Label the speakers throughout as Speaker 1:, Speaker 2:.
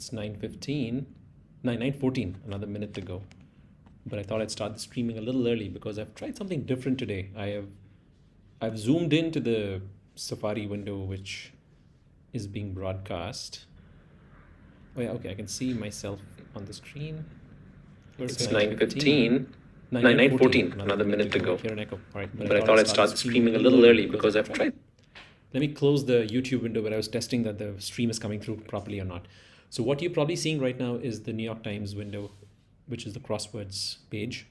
Speaker 1: It's 9:15, 9:14, another minute to go. But I thought I'd start the streaming a little early because I've tried something different today. I've zoomed into the Safari window, which is being broadcast. Oh yeah, okay, I can see myself on the screen. It's 9:15, 9:14, another minute to go. Hear an echo. All right, but I thought I'd start streaming a little early because I've tried. Let me close the YouTube window where I was testing that the stream is coming through properly or not. So what you're probably seeing right now is the New York Times window, which is the Crosswords page.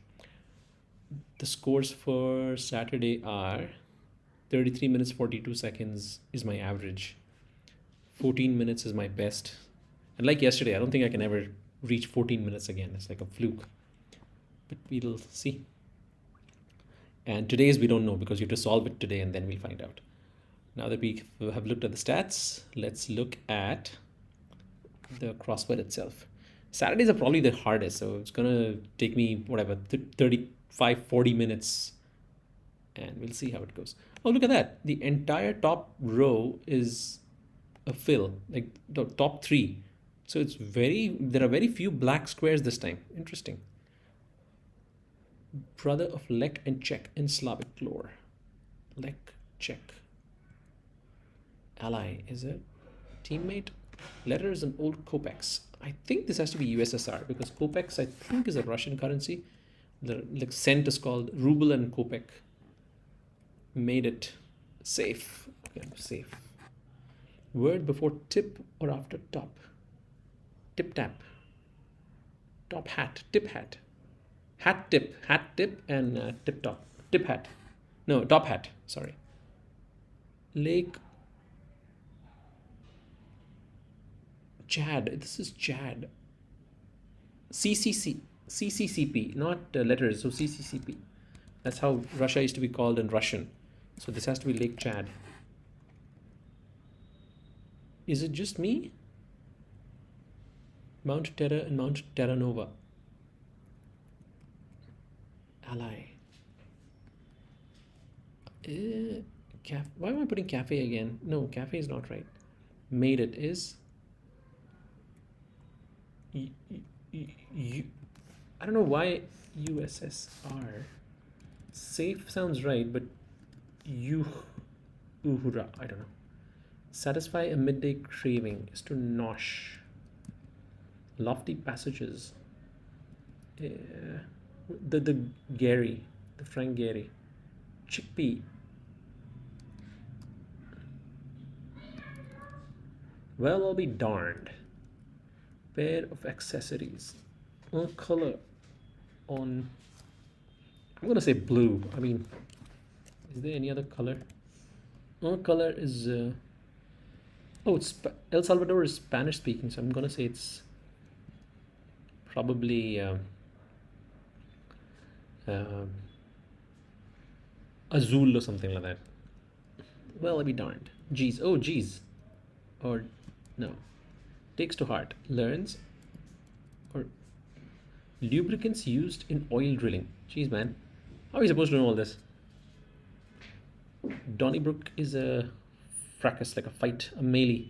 Speaker 1: The scores for Saturday are 33 minutes, 42 seconds is my average. 14 minutes is my best. And like yesterday, I don't think I can ever reach 14 minutes again. It's like a fluke. But we'll see. And today's we don't know because you have to solve it today and then we'll find out. Now that we have looked at the stats, let's look at the crossword itself. Saturdays are probably the hardest, so it's gonna take me whatever 35, 40 minutes, and we'll see how it goes. Oh, look at that! The entire top row is a fill, like the top three. So it's there are very few black squares this time. Interesting. Brother of Lek and Czech in Slavic lore. Lek, Czech. Ally is a teammate. Letters and old kopecks. I think this has to be USSR because kopecks I think is a Russian currency. The like cent is called ruble, and kopek made it safe. Okay, safe. Word before tip or after top. Tip tap. Top hat. Tip hat. Hat tip. Hat tip and tip top. Tip hat. No, top hat. Sorry. Lake. Chad. This is Chad. CCCP, not letters. So CCCP. That's how Russia used to be called in Russian. So this has to be Lake Chad. Is it just me? Mount Terra and Mount Terra Nova. Ally. Why am I putting cafe again? No, cafe is not right. Made it is. I don't know why USSR. Safe sounds right, but uhura, I don't know. Satisfy a midday craving is to nosh. Lofty passages. The Gary, the Frank Gehry. Chickpea. Well, I'll be darned. Pair of accessories. Color on. I'm gonna say blue. I mean, is there any other color? Color is. It's El Salvador is Spanish speaking, so I'm gonna say it's probably azul or something like that. Well, I'll be darned. Geez. Oh, geez. Or no. Takes to heart. Learns. Or lubricants used in oil drilling. Jeez, man. How are you supposed to know all this? Donnybrook is a fracas, like a fight, a melee.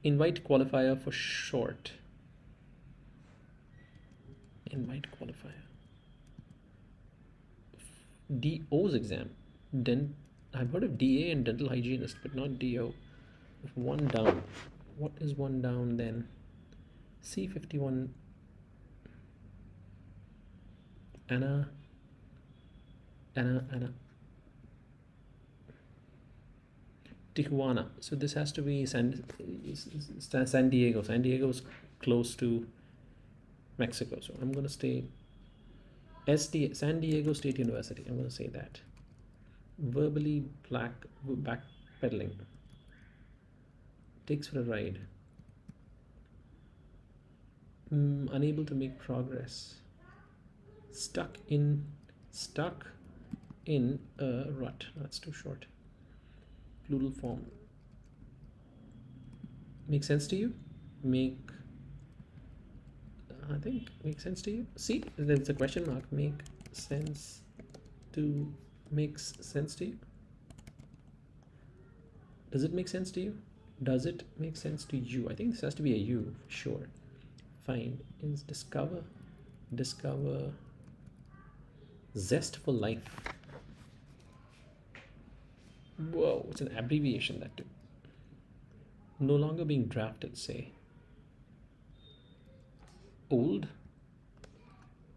Speaker 1: Invite qualifier for short. Invite qualifier. DO's exam. I've heard of DA and dental hygienist, but not DO. One down. What is one down then? C51. Anna. Tijuana. So this has to be San Diego. San Diego is close to Mexico. So I'm going to stay San Diego State University. I'm going to say that. Verbally backpedaling. Takes for a ride. Unable to make progress. Stuck in a rut. That's too short. Plural form. Make sense to you? I think make sense to you. See, there's a question mark. Makes sense to you? Does it make sense to you? Does it make sense to you? I think this has to be a you, for sure. Find is discover. Discover zest for life. Whoa, it's an abbreviation, that too. No longer being drafted, say. Old.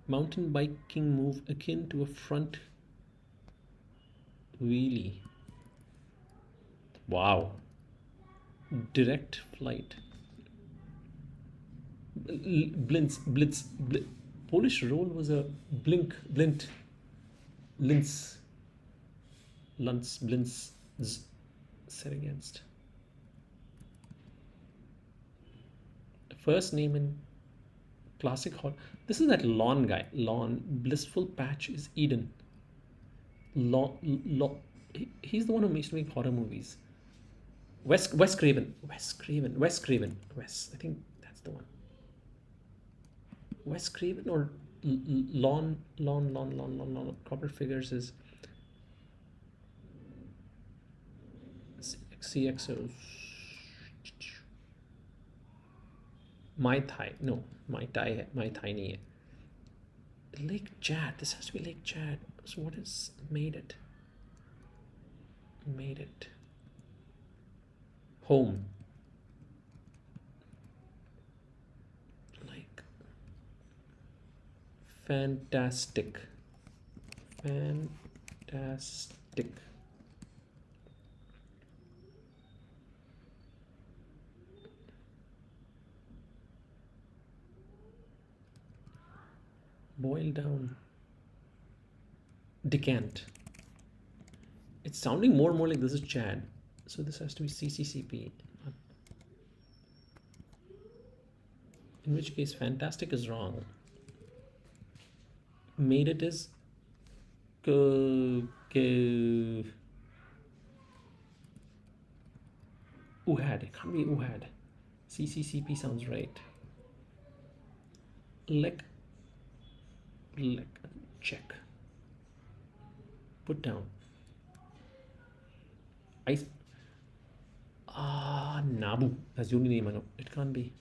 Speaker 1: Mountain biking move akin to a front wheelie. Wow. Direct flight. Blitz. Polish roll was a blint, linz, blinz, set against. First name in classic horror. This is that lawn guy. Lawn. Blissful patch is Eden. He's the one who used to make horror movies. Wes Craven. I think that's the one. Wes Craven or Lawn. Corporate Figures is CXO. My Tiny. Lake Chad. This has to be Lake Chad. So what is made it? Home. Like fantastic. Boil down. Decant. It's sounding more and more like this is Chad. So this has to be CCCP. In which case, fantastic is wrong. Made it is Uhad. It can't be Uhad. CCCP sounds right. Lek. Check. Put down. Ice. Nabu. That's the only name I know. It can't be.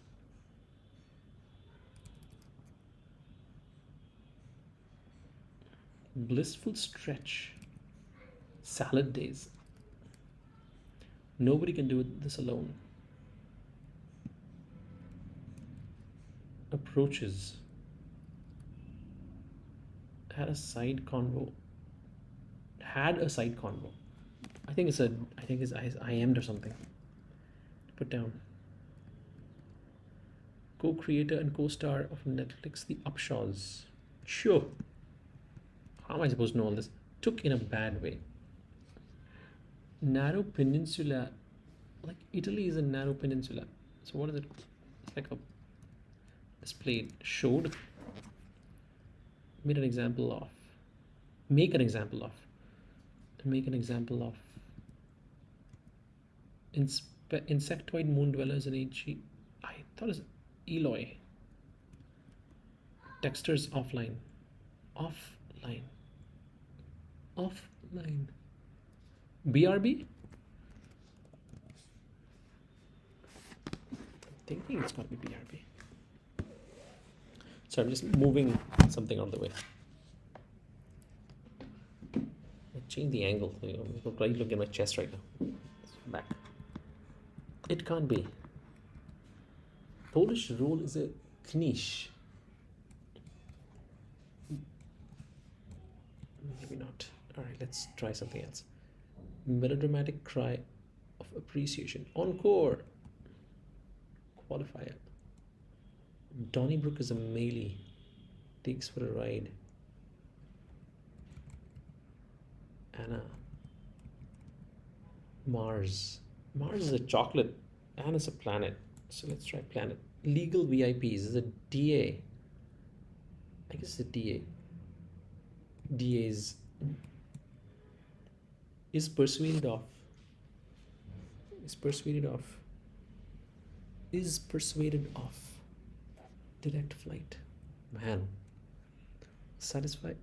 Speaker 1: Blissful stretch. Salad days. Nobody can do this alone. Approaches. Had a side convo. I think it's IM'd or something. Put down. Co-creator and co-star of Netflix, The Upshaws. Sure. How am I supposed to know all this? Took in a bad way. Narrow peninsula. Like Italy is a narrow peninsula. So what is it? It's like a displayed. Showed. Make an example of. Insectoid moon dwellers in HG. I thought it was Eloy. Textures offline. BRB? I'm thinking it's got to be BRB. So I'm just moving something out of the way. Change the angle. I'm trying to look at my chest right now. Back. It can't be. Polish roll is a knish. Maybe not. Alright, let's try something else. Melodramatic cry of appreciation. Encore. Qualifier. Donnybrook is a melee. Takes for a ride. Anna. Mars is a chocolate. Anna is a planet. So let's try planet. Legal VIPs is a DA. I guess it's a DA. DA's is persuaded of. Direct flight. Man. Satisfied.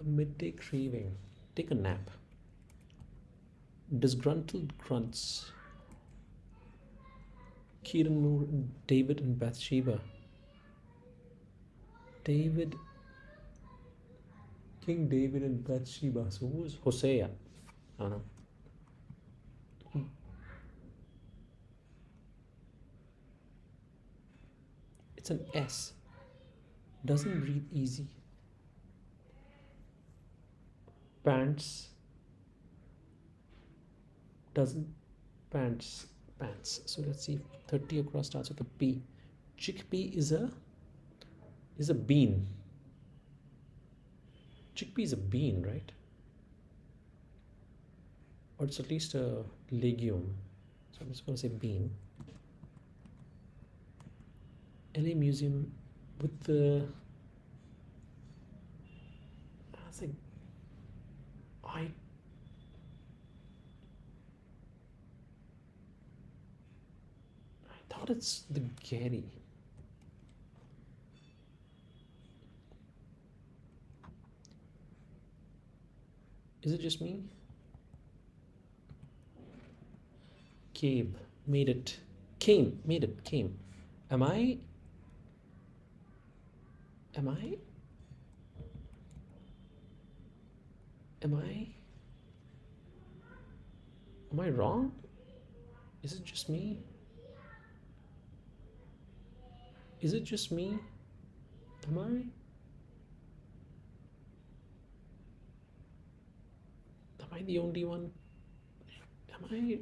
Speaker 1: A midday craving. Take a nap. Disgruntled grunts. Kieran Moore, David and Bathsheba. David, King David and Bathsheba. So who's Hosea? I don't know. It's an S. Doesn't breathe easy. Pants. Doesn't pants. So let's see if 30 across starts with a P. Chickpea is a bean. Chickpea is a bean, right? Or it's at least a legume. So I'm just going to say bean. LA Museum with the, I think, I thought it's the Getty. Is it just me? Came, made it. Came, made it, came. Am I wrong? Is it just me? Is it just me? Am I the only one? Am I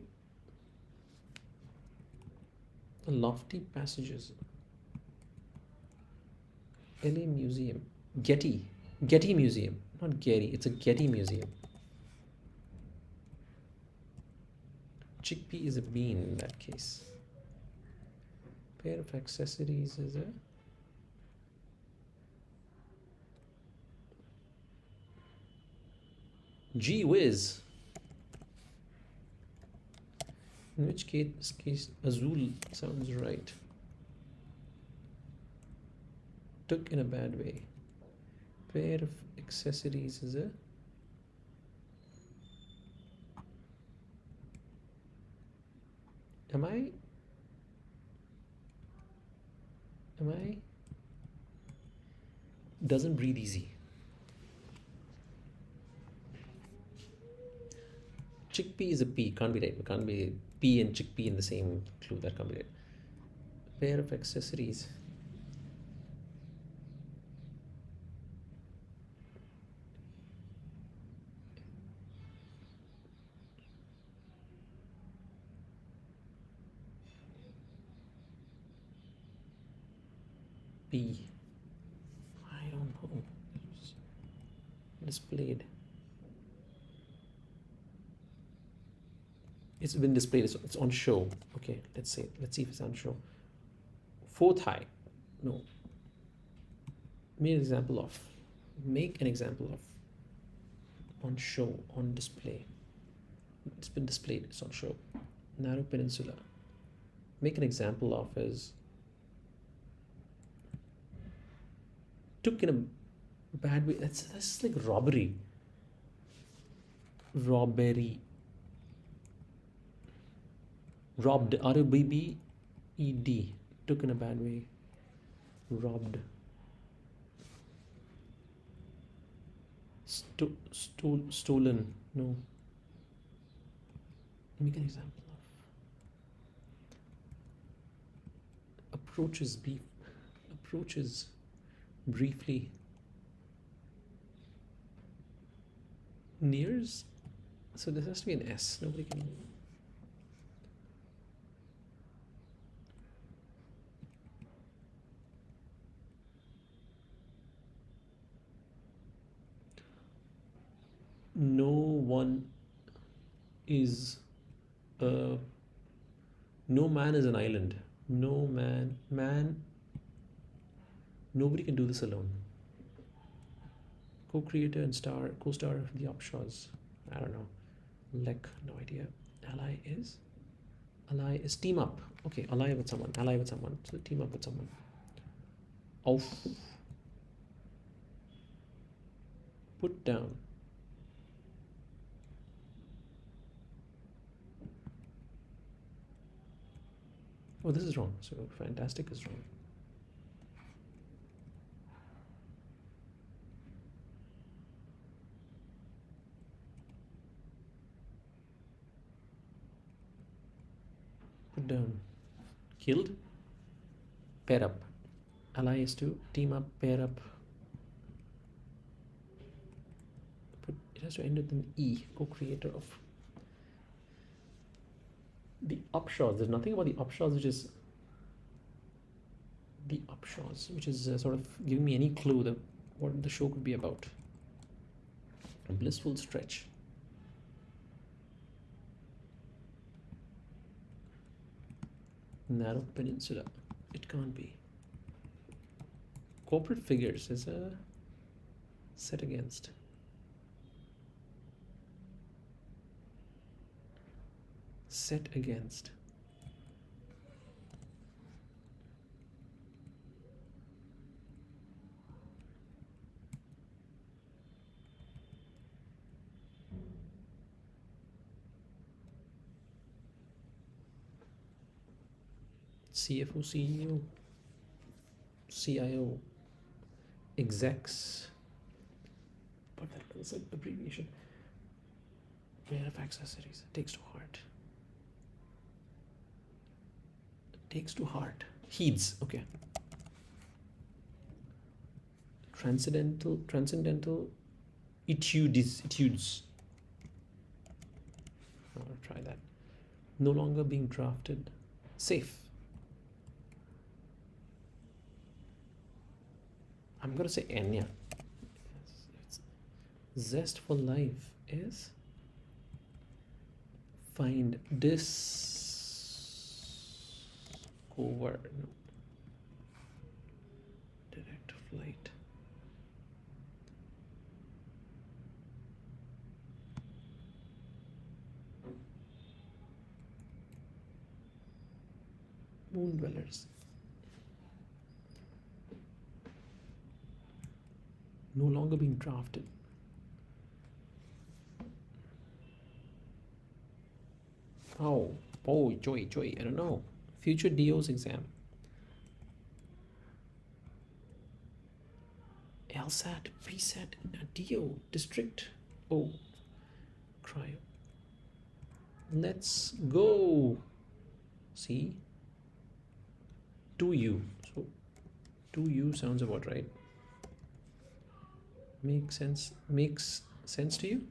Speaker 1: the lofty passages? LA Museum. Getty Museum. Not Getty, it's a Getty Museum. Chickpea is a bean in that case. Pair of accessories is a gee whiz. In which case Azul sounds right. Took in a bad way. Pair of accessories is a Am I doesn't breathe easy. Chickpea is a P, can't be right. It can't be P and chickpea in the same clue. That can't be right. Pair of accessories. P. I don't know. Displayed. It's been displayed. It's on show. Okay, let's see if it's on show. Fourth high. No. Make an example of. On show, on display. It's been displayed. It's on show. Narrow peninsula. Make an example of is took in a bad way. That's like robbery. Robbed. R-O-B-B-E-D. Took in a bad way. Robbed. Stolen. No. Make an example of. Approaches briefly. Nears. So this has to be an S. Nobody can. No one is no man is an island. No man nobody can do this alone. Co-creator and co-star of the Upshaws. I don't know. No idea. Ally is team up. Okay, ally with someone. So team up with someone. Off. Put down. Oh, this is wrong. So fantastic is wrong. Put down. Killed. Pair up. Ally is to team up, pair up. Put, it has to end with an E. Co-creator of the Upshaws. There's nothing about the Upshaws which is the Upshaws, which is sort of giving me any clue that what the show could be about. A blissful stretch. Narrow peninsula. It can't be. Corporate figures is a set against. Set against. CFO, CEO, CIO, execs. But that's an abbreviation. Pair of accessories. Takes to heart. Takes to heart. Heeds. Okay. Transcendental etudes. I'll try that. No longer being drafted. Safe. I'm gonna say Enya. Zest for life is find discover. No. Direct flight. Moon dwellers. No longer being drafted. Oh, joy, I don't know. Future DO's exam. LSAT, PSAT, DO, district. Oh, cryo. Let's go. See? 2U. So 2U sounds about right. Makes sense to you?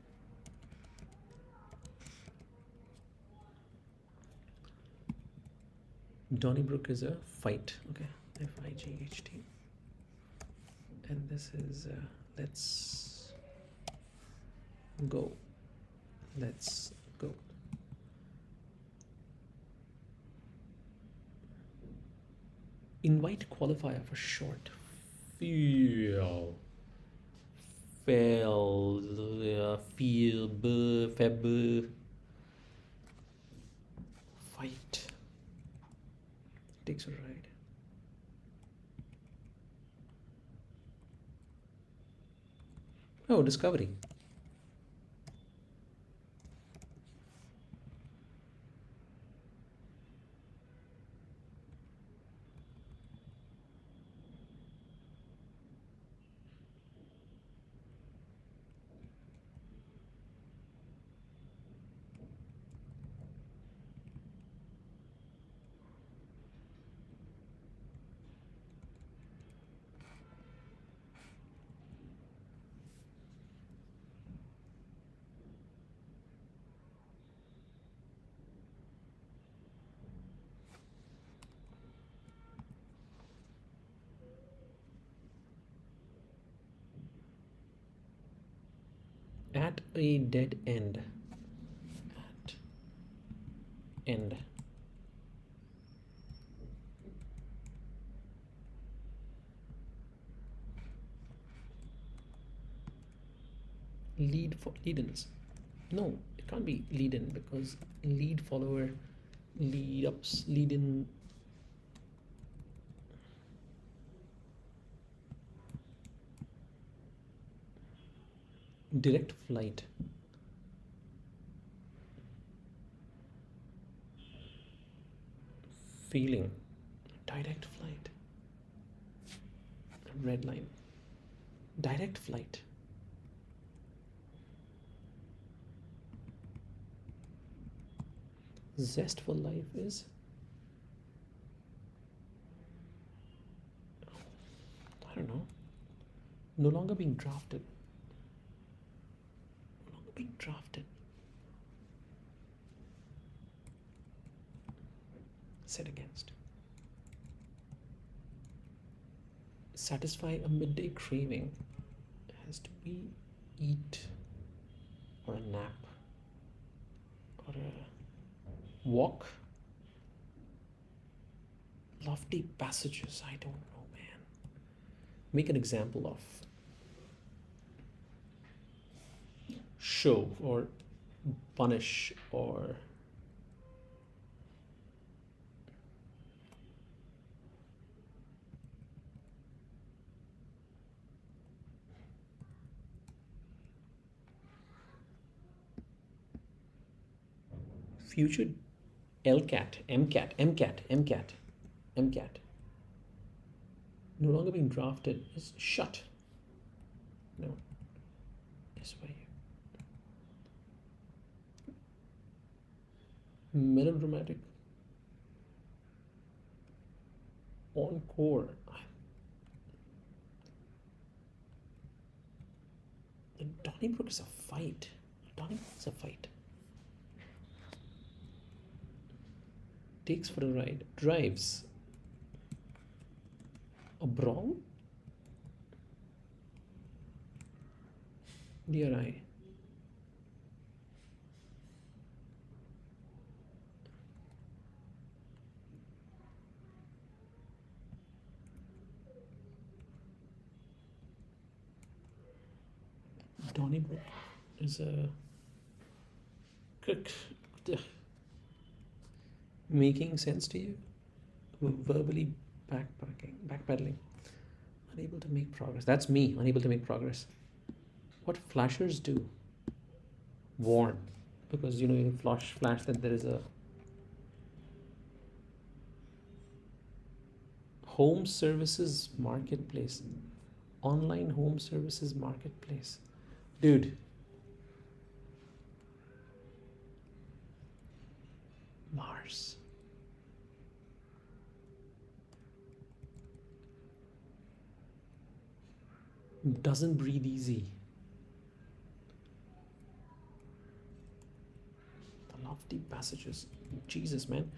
Speaker 1: Donnybrook is a fight. Okay, FIGHT. And this is let's go. Let's go. Invite qualifier for short. Feel. Feb. Fight. Takes a ride. Oh, discovery. At a dead end. At end. Lead-ins. No, it can't be lead-in because lead follower, lead-ups, lead-in. Direct flight. feeling. Direct flight. Red line. Direct flight. Zest for life is, I don't know, no longer being drafted. No longer being drafted. Set against. Satisfy a midday craving. Has to be eat or a nap or a walk. Lofty passages. I don't know, man. Make an example of. Show or punish or future LCAT, MCAT, MCAT, MCAT, MCAT. No longer being drafted is shut. No. This way. Melodramatic. Encore. Donnybrook is a fight. Donnybrook is a fight. Takes for a ride. Drives. A brawl? Dear I. Donnybrook is a making sense to you? Verbally backpedaling, unable to make progress. That's me, unable to make progress. What flashers do? Warn, because you know you flash that there is a home services marketplace, online home services marketplace. Dude, Mars. Doesn't breathe easy. The lofty passages. Jesus, man.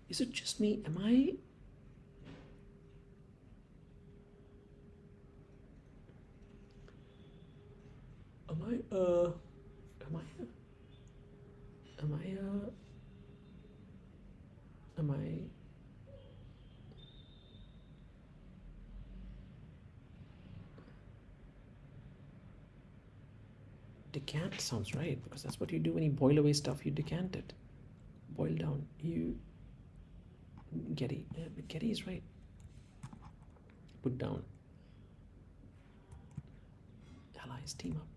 Speaker 1: Is it just me? Am I decant sounds right, because that's what you do when you boil away stuff. You decant it, boil down. Getty is right. Put down. Allies team up.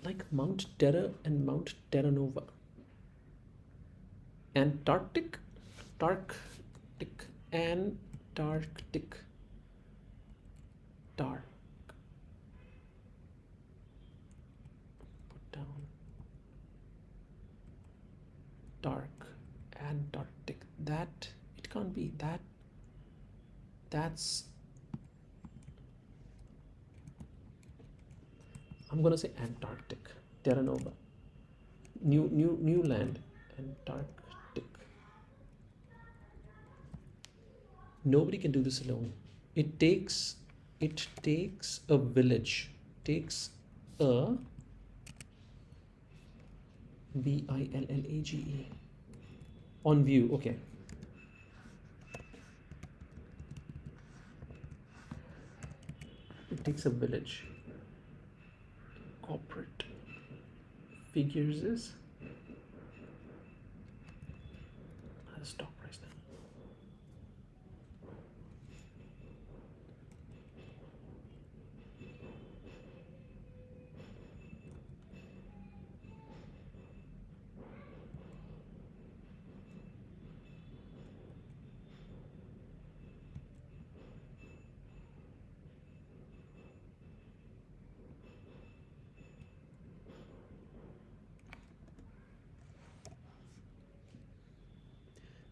Speaker 1: Like Mount Terror and Mount Terra Nova. Antarctic. Dark. Put down. Dark. Antarctic. That, it can't be that. That's, I'm gonna say Antarctic. Terra Nova. New land. Antarctic. Nobody can do this alone. It takes a village. Takes a village. On view, okay. It takes a village. Corporate figures is stock price now.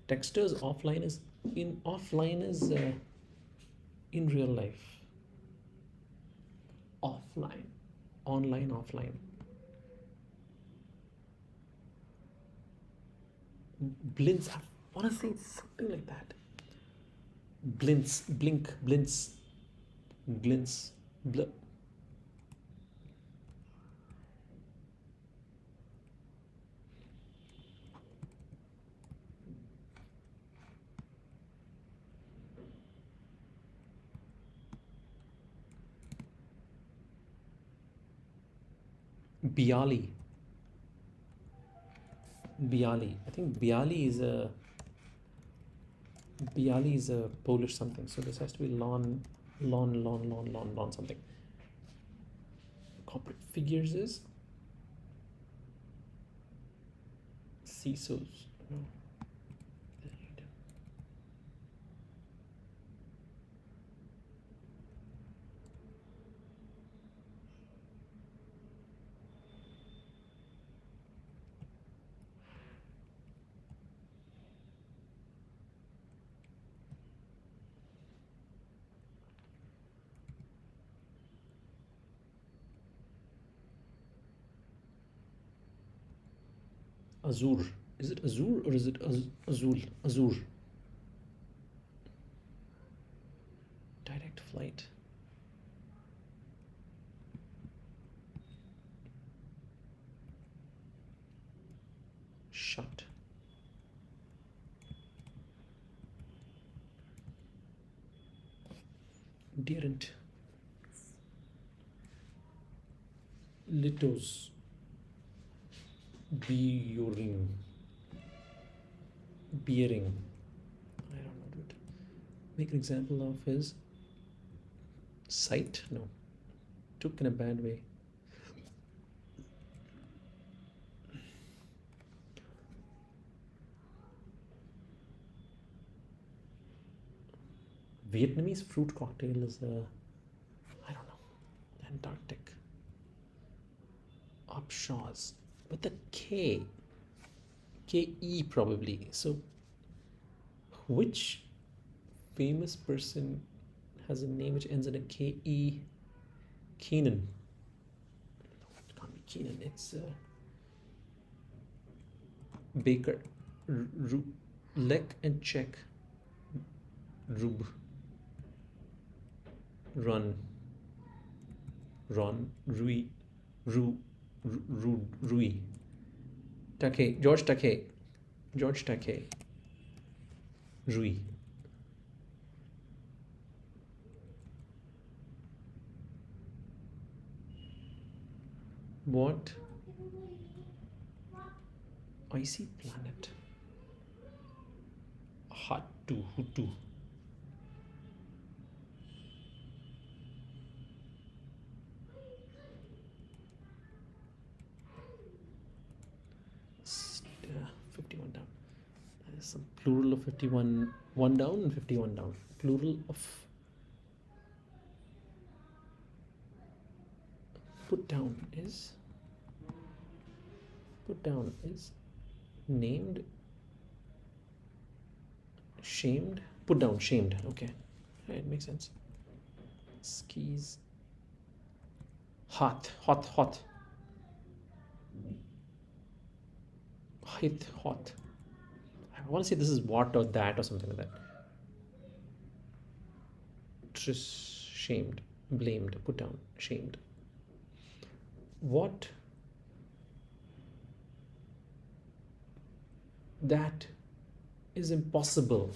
Speaker 1: Texters offline is in real life. Offline, online, offline. Blinds. I want to say something like that. Blinds, blink, blinds, glints, bl. Bialy. Bialy. I think Bialy is a Polish something. So this has to be lawn something. Corporate figures is CISOs. No. Azure. Is it Azure or is it Azul? Azure. Direct flight. Shut. Deerent. Litos. Beering. I don't know, dude. Make an example of his site. No. Took in a bad way. Vietnamese fruit cocktail is I don't know, Antarctic. Upshaws. With the K. K-E probably. So, which famous person has a name which ends in a K-E? Keenan. No, it can't be Keenan. It's Baker. Lek and check. Rub. Run. Rui. Rui. Takei. George Takei. Rui. What icy planet? Hutu. Yeah, 51 down. There's some plural of 51. 1 down and 51 down. Plural of put down is named, shamed, put down, shamed. Okay, right, makes sense. Skis. Hot. Hot. I want to say this is what or that or something like that. Shamed, blamed, put down, shamed. What? That is impossible.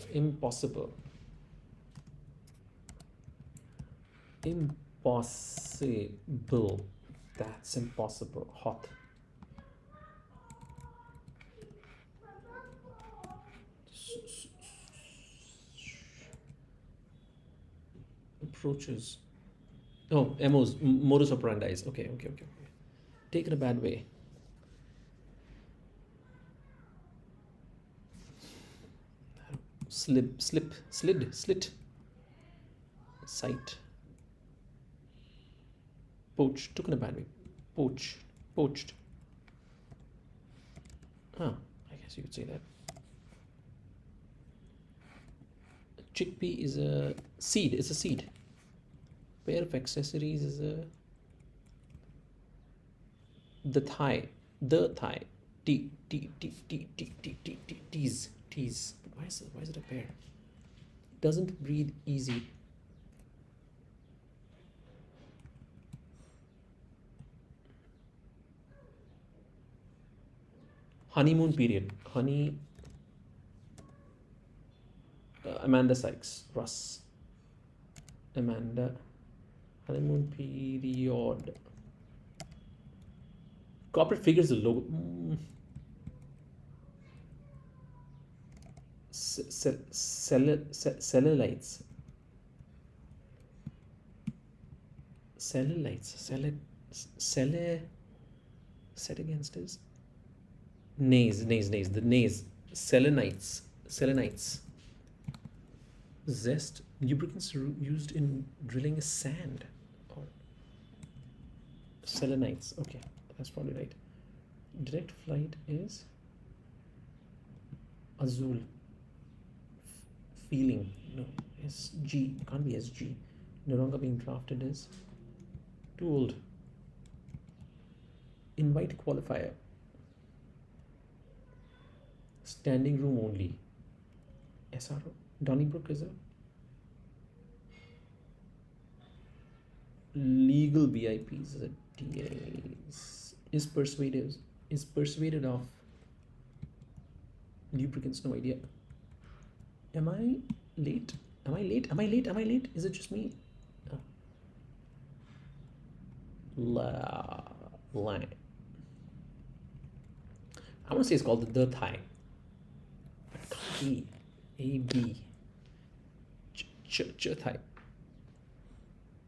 Speaker 1: That's impossible. Hot. Approaches. Oh, MOs, modus operandi. Okay. Taken a bad way. Slit. Sight. Poach, took in a bad way. Poached. I guess you could say that. Chickpea is a seed. It's a seed. Pair of accessories is a the thigh. The thigh. Tease. Why is it a pair? Doesn't breathe easy. Honeymoon period. Amanda Sykes. Russ. Amanda. Honeymoon period. Corporate figures the logo. Cellulites. Set against is nays. The nays. Selenites. Zest. Lubricants used in drilling is sand or selenites. Okay, that's probably right. Direct flight is Azul. Feeling. No. SG. Can't be SG. No longer being drafted is too old. Invite qualifier. Standing room only. SRO. Donnybrook is a legal VIPs is a DAs. Is persuaded of lubricants. No idea. Am I late? Is it just me? Line. I want to say it's called the thigh. But it can't be. AB. Thigh.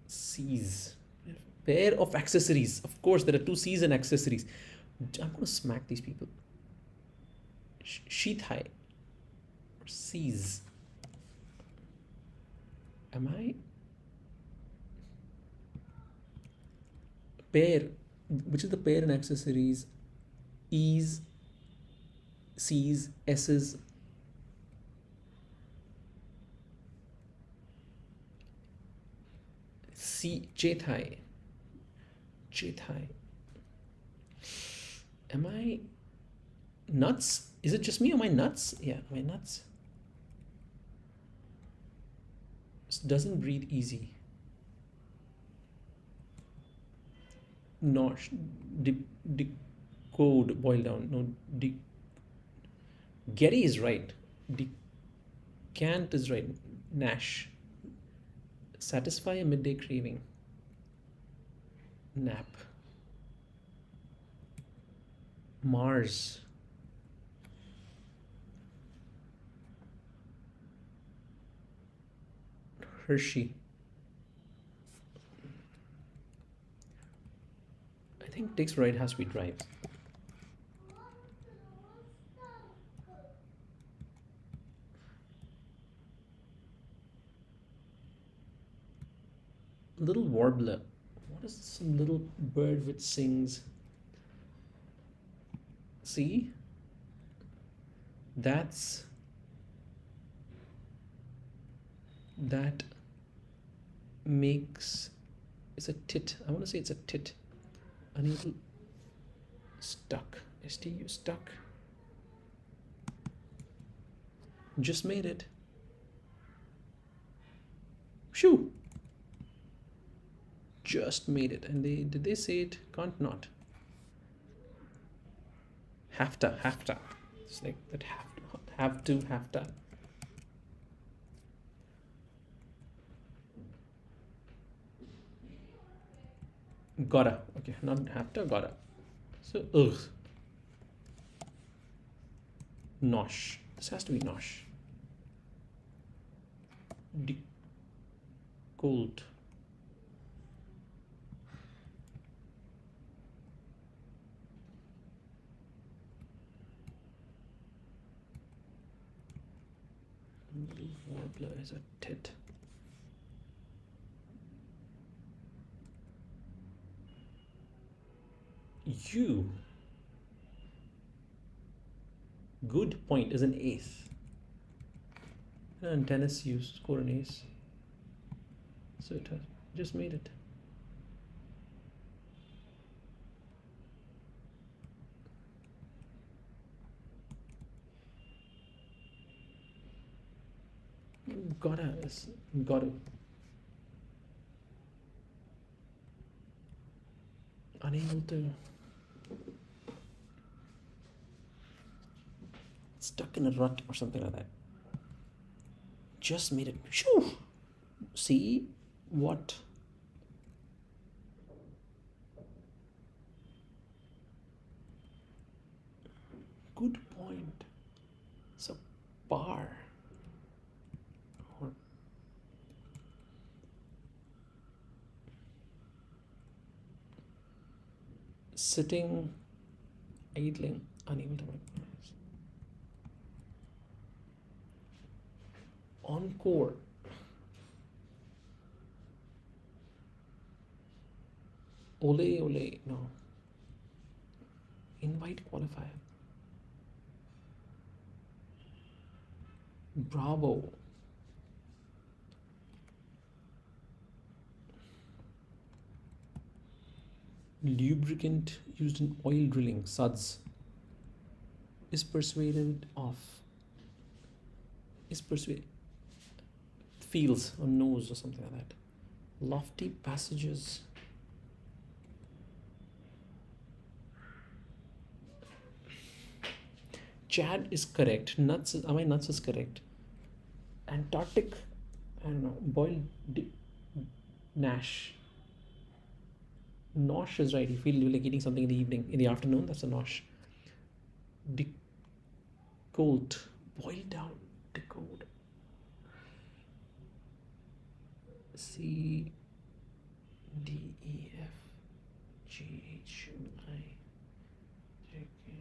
Speaker 1: C's. Pair of accessories. Of course, there are two C's and accessories. I'm going to smack these people. Sheath high. C's. Am I? Pair. Which is the pair in accessories? E's, C's, S's. J-thigh. Am I nuts? Is it just me? Am I nuts? Yeah, am I nuts? This doesn't breathe easy. Nosh. Decode. Boil down. No. Getty is right. Decant is right. Nash. Satisfy a midday craving. Nap. Mars. Hershey. I think takes right has to be drive. Little warbler. What is some little bird which sings? See? That makes, it's a tit. I want to say it's a tit. Unable. Stuck. STU stuck. Just made it. Shoo. Just made it. And did they say it? Can't not. Have to. It's like that have to. Gotta. Okay, not have to, gotta. So, ugh. Nosh. This has to be nosh. Cold. Little warbler is a tit. You. Good point is an eighth. And tennis you score an ace. So it just made it. Gotta. Unable to. Stuck in a rut or something like that. Just made it. Shoo! See what? Good point. So par. Sitting, idling, unable to recognize. Encore. Ole, no. Invite qualifier. Bravo. Lubricant used in oil drilling, suds. Is persuaded of. Feels or knows or something like that. Lofty passages. Chad is correct. Nuts is correct. Antarctic, I don't know. Boiled Nash. Nosh is right. You feel like eating something in the evening, in the afternoon. That's a nosh. Decold. Boiled down. Decode. C D E F G H I J K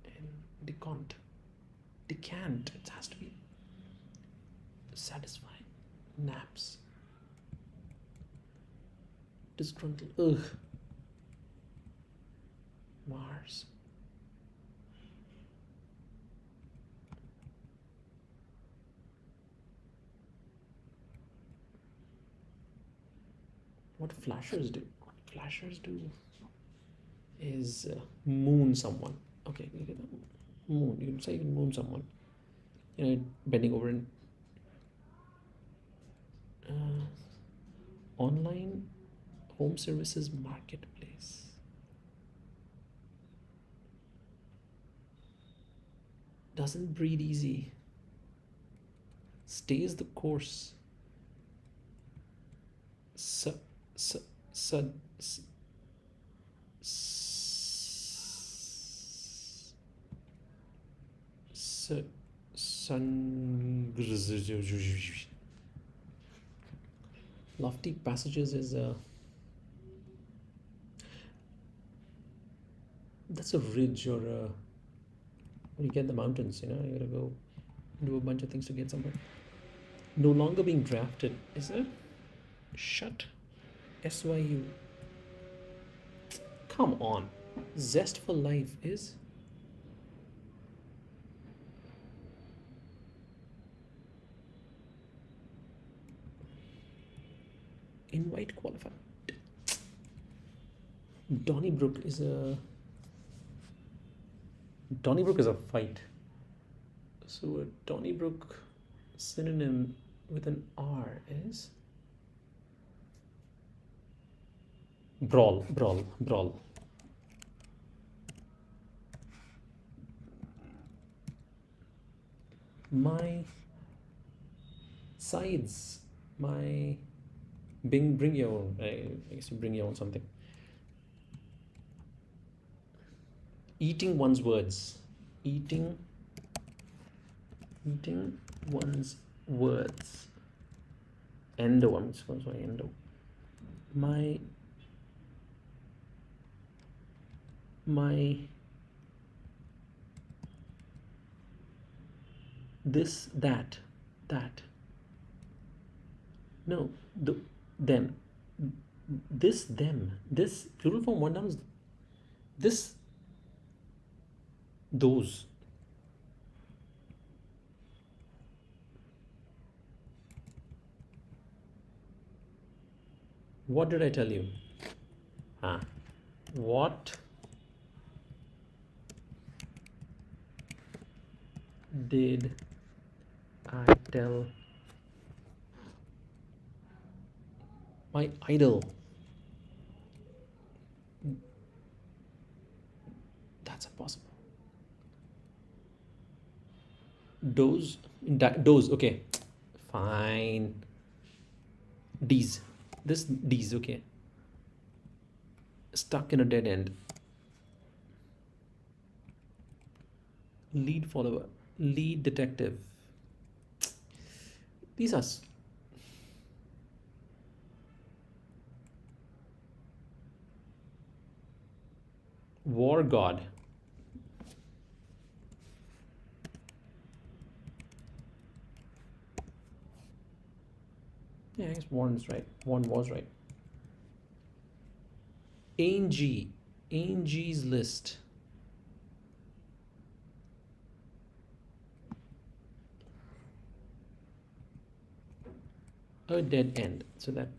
Speaker 1: L N. Decant. It has to be satisfying. Naps. Disgruntled. Ugh. Mars. What flashers do? Is moon someone. Okay, you get moon. You can say you can moon someone. Bending over and online home services marketplace. Doesn't breathe easy. Stays the course. Lofty passages is that's a ridge or when you get the mountains, you gotta go do a bunch of things to get somewhere. No longer being drafted is a shut. SYU. Come on. Zest for life is invite qualifier. Donnybrook is a fight. So a Donnybrook synonym with an R is brawl. My sides, bring your own. I guess you bring your own something. Eating one's words. Eating one's words. Endo. I'm just going to say endo. My this that no them this them this plural form one down is this those What did I tell you? What did I tell my idol? That's impossible. Doze, okay. Fine. D's. This D's, okay. Stuck in a dead end. Lead follower. Lead detective. These are war god. Yeah, I guess Warren's right. Warren was right. Angie. Angie's list. A dead end. So that.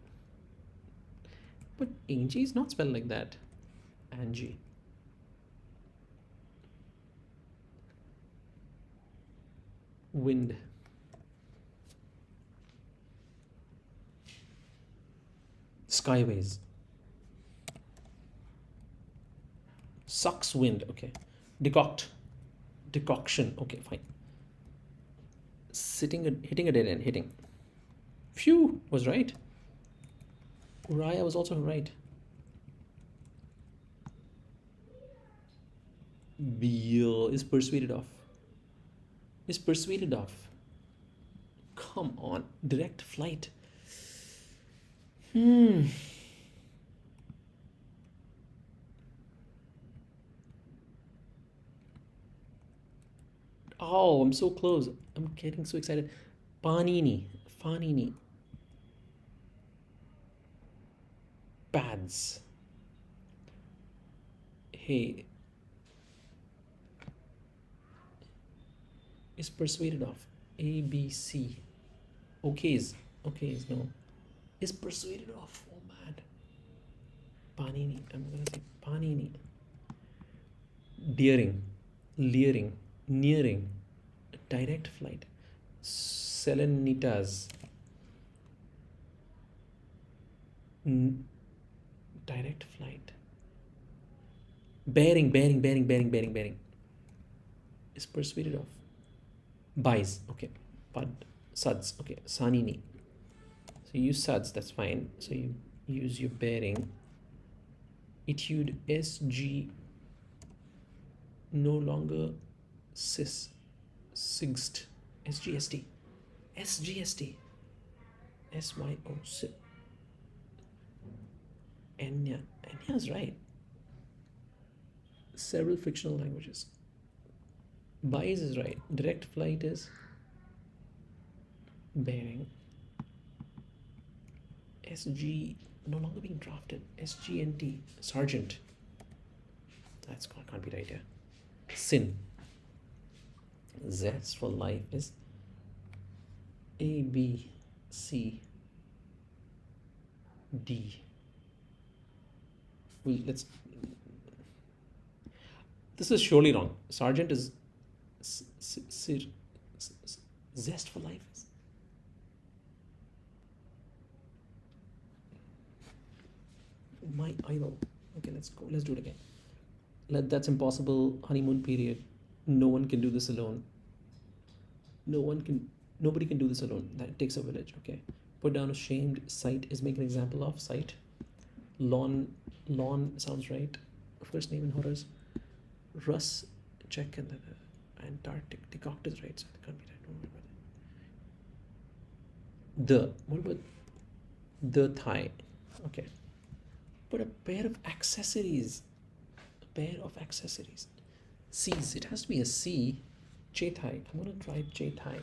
Speaker 1: But Angie is not spelled like that. Angie. Wind. Skyways. Sucks wind. Okay. Decoction. Okay, fine. Hitting a dead end. Hitting. Phew was right. Raya was also right. Beal is persuaded of. Is persuaded of. Come on. Direct flight. Oh, I'm so close. I'm getting so excited. Panini. Pads. Hey. Is persuaded of. ABC. Okays, no. Is persuaded of. Oh, man. Panini. I'm gonna say Panini. Daring. Leering. Nearing. Direct flight. Selenitas. Direct flight. Bearing. Is persuaded of. Buys. Okay. Pud. Suds. Okay. Sanini. So you use suds. That's fine. So you use your bearing. Etude. SG. No longer cis. Sixt. SGST. SYO. Enya. Enya's right. Several fictional languages. Buys is right. Direct flight is bearing. SG no longer being drafted. SGNT. Sergeant. That's can't be right here. Sin. Zest for life is ABC D. Well, let's. This is surely wrong. Sergeant is zest for life. My idol. Okay, let's go. Let's do it again. That's impossible. Honeymoon period. No one can do this alone. Nobody can do this alone. That takes a village. Okay. Put down ashamed. Sight is make an example of. Sight. Lawn sounds right. First name in horrors. Russ, check, and Antarctic. Decoct is right, so that can't be right. Don't worry about it. What about the thigh? Okay. But a pair of accessories. C's. It has to be a C. Chetai. I'm gonna try Chetai.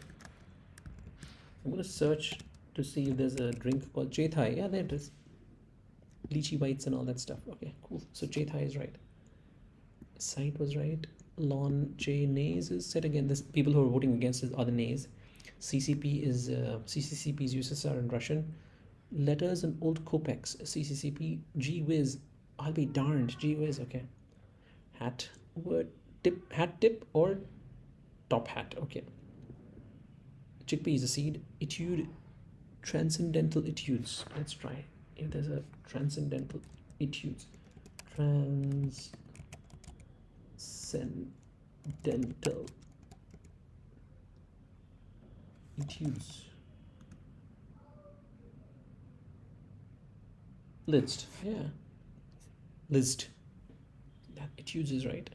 Speaker 1: I'm gonna search to see if there's a drink called Chetai. Yeah, there it is. Lychee bites and all that stuff. Okay, cool. So Chetai is right. Sight was right. Lawn J nays is said again. This people who are voting against are the nays. CCP is CCCP's uses are in Russian. Letters and old Copex. CCCP. Gee whiz. I'll be darned. Gee whiz. Okay. Hat. Word. Tip. Hat tip or top hat. Okay. Chickpea is a seed. Etude. Transcendental etudes. Let's try. If there's a transcendental etudes. Transcendental etudes. List. Yeah. List. That etudes is right.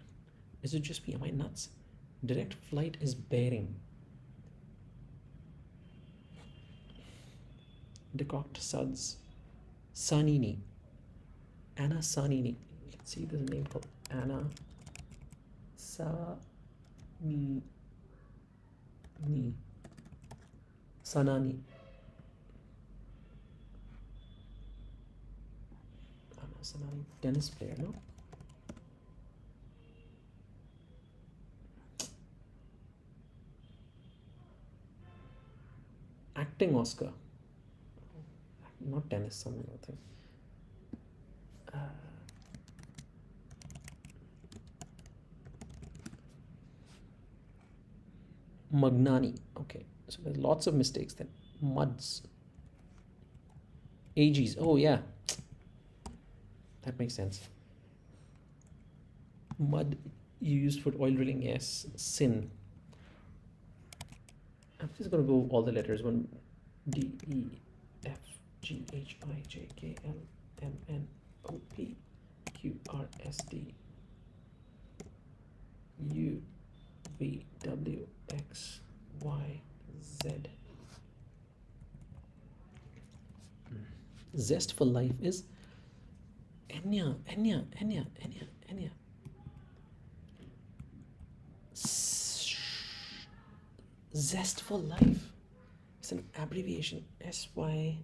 Speaker 1: Is it just me? Am I nuts? Direct flight is bearing. Decoct suds. Sanini. Anna Sanini. Let's see, there's a name called Anna Sanini. Sanani. Anna Sanani. Tennis player, no? Acting Oscar. Not tennis, some other thing. Magnani. Okay, so there's lots of mistakes then. Muds. AGs. Oh yeah, that makes sense. Mud you used for oil drilling. Yes. Sin. I'm just gonna go all the letters. One. D E F G H I J K L M N O P Q R S T U V W X Y Z. Zest for life is Enya. Zest for life. It's an abbreviation. SY.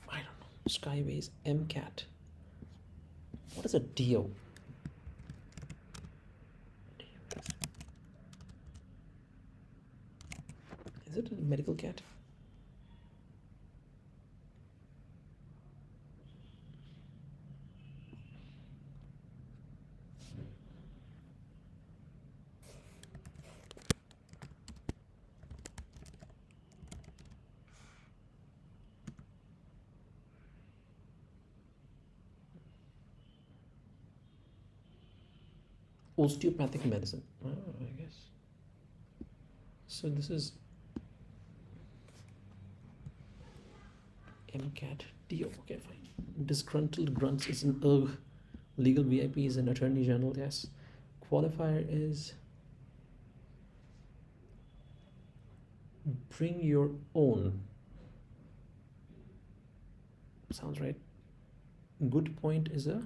Speaker 1: I don't know. Skyways. MCAT. What is a DO? Is it a medical cat? Osteopathic medicine. Oh, I guess. So this is MCAT DO. Okay, fine. Disgruntled grunts is an UG. Legal VIP is an attorney general. Yes. Qualifier is bring your own. Sounds right. Good point is a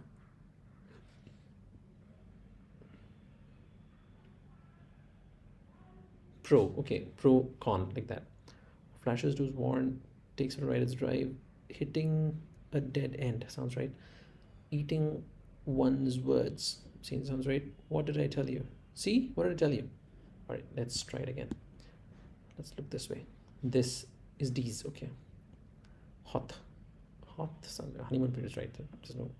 Speaker 1: pro. Okay, pro con like that. Flashes to warn, takes it right its drive, hitting a dead end. Sounds right. Eating one's words. See, sounds right. What did I tell you? See, what did I tell you? All right, let's try it again. Let's look this way. This is D's. Okay. Hot. Sounds like honeymoon period is right. There's no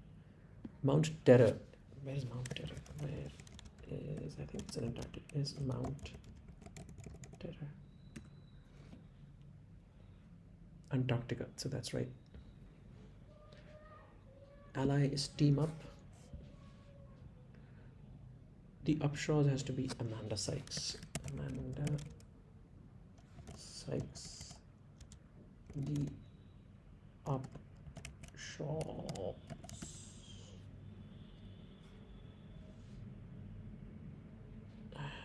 Speaker 1: Mount Terror. Where is Mount Terror? Where is, I think it's in Antarctica. Is Mount Terror. Antarctica. So that's right. Ally is team up. The Upshaws has to be Amanda Sykes. Amanda Sykes. The Upshaws.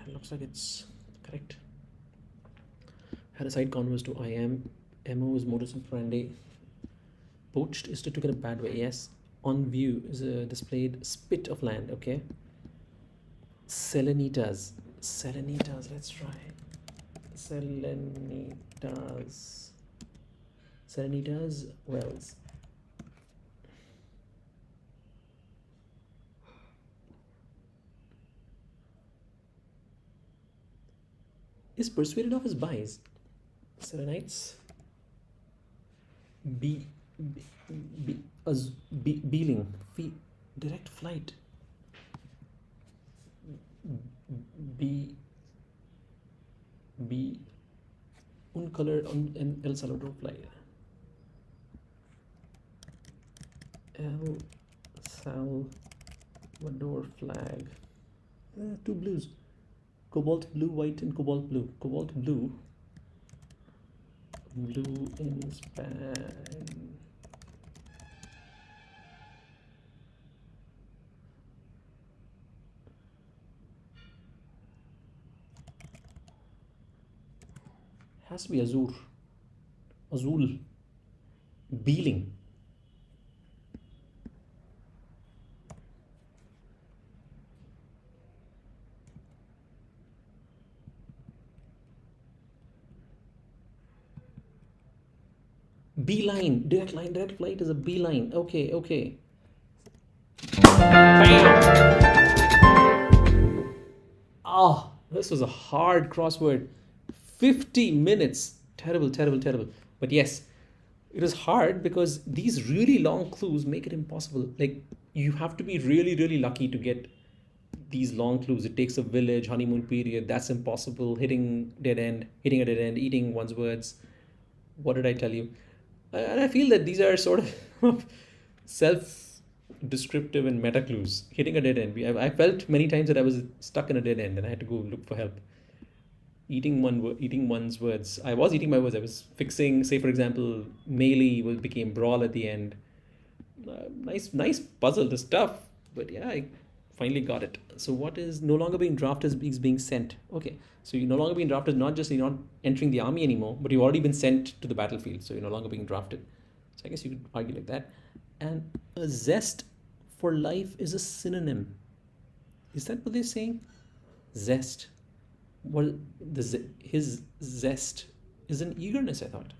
Speaker 1: Looks like it's correct. Had a side converse to I am. MO is modus operandi. Poached is to took in a bad way. Yes. On view is a displayed spit of land. Okay. Selenitas. Let's try. Selenitas wells. Is persuaded of his buys. Serenites. Be, Beeling. Direct flight. Un color en El Salvador fly. El Salvador flag. Two blues. Cobalt blue, white, and cobalt blue. Cobalt blue. Blue in span. Has to be Azul. Beeling. Beeline. Direct line, direct flight is a beeline. Okay. Ah, this was a hard crossword. 50 minutes. Terrible. But yes, it is hard because these really long clues make it impossible. Like, you have to be really lucky to get these long clues. It takes a village, honeymoon period. That's impossible. Hitting a dead end, eating one's words. What did I tell you? And I feel that these are sort of self-descriptive and meta clues. Hitting a dead end. I felt many times that I was stuck in a dead end and I had to go look for help. Eating one's words. I was eating my words. I was fixing, say for example, melee became brawl at the end. Nice puzzle. This stuff, but yeah, I finally got it. So what is no longer being drafted is being sent. Okay, so you're no longer being drafted. Not just you're not entering the army anymore, but you've already been sent to the battlefield. So you're no longer being drafted. So I guess you could argue like that. And a zest for life is a synonym. Is that what they're saying? Zest. Well, his zest is an eagerness, I thought.